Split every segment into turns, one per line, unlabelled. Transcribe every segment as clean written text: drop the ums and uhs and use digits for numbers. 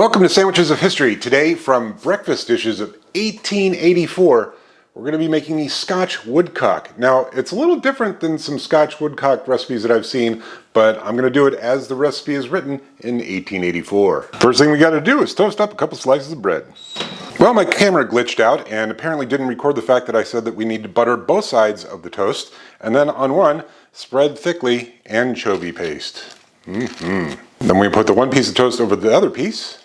Welcome to Sandwiches of History. Today, from breakfast dishes of 1884, we're going to be making the Scotch Woodcock. Now, it's a little different than some Scotch Woodcock recipes that I've seen, but I'm going to do it as the recipe is written in 1884. First thing we got to do is toast up a couple slices of bread. Well, my camera glitched out and apparently didn't record the fact that I said that we need to butter both sides of the toast, and then on one, spread thickly anchovy paste. Then we put the one piece of toast over the other piece.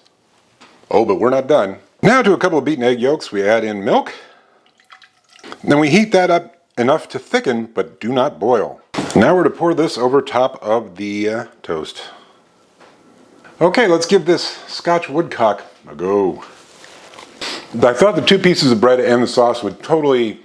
Oh, but we're not done. Now to a couple of beaten egg yolks, we add in milk. Then we heat that up enough to thicken, but do not boil. Now we're to pour this over top of the toast. Okay, let's give this Scotch Woodcock a go. I thought the two pieces of bread and the sauce would totally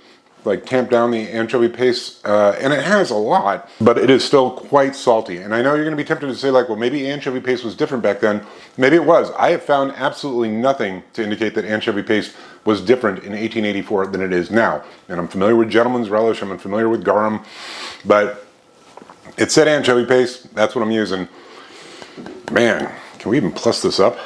tamp down the anchovy paste, and it has a lot, but it is still quite salty. And I know you're going to be tempted to say well, maybe anchovy paste was different back then. Maybe it was. I have found absolutely nothing to indicate that anchovy paste was different in 1884 than it is now. And I'm familiar with gentleman's relish, I'm familiar with garum, but it said anchovy paste, that's what I'm using. Man, can we even plus this up?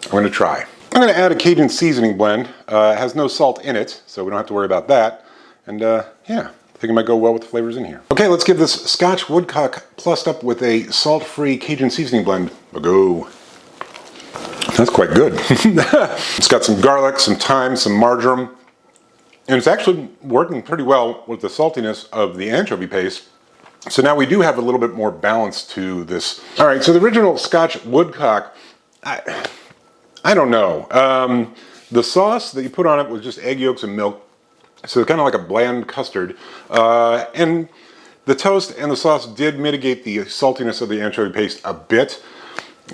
I'm going to try. I'm going to add a Cajun seasoning blend. It has no salt in it, so we don't have to worry about that. And yeah, I think it might go well with the flavors in here. Okay, let's give this Scotch Woodcock plussed up with a salt-free Cajun seasoning blend a go. That's quite good. It's got some garlic, some thyme, some marjoram, and it's actually working pretty well with the saltiness of the anchovy paste. So now we do have a little bit more balance to this. All right, so the original Scotch Woodcock, I don't know. The sauce that you put on it was just egg yolks and milk, so kind of like a bland custard. And the toast and the sauce did mitigate the saltiness of the anchovy paste a bit,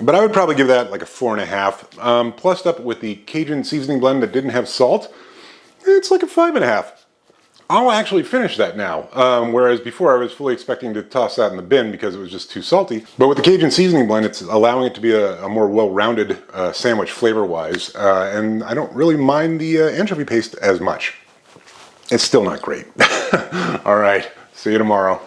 but I would probably give that like a 4.5. Plussed up with the Cajun seasoning blend that didn't have salt, it's like a 5.5. I'll actually finish that now, whereas before I was fully expecting to toss that in the bin because it was just too salty. But with the Cajun seasoning blend, it's allowing it to be a more well-rounded sandwich flavor-wise, and I don't really mind the anchovy paste as much. It's still not great. All right, see you tomorrow.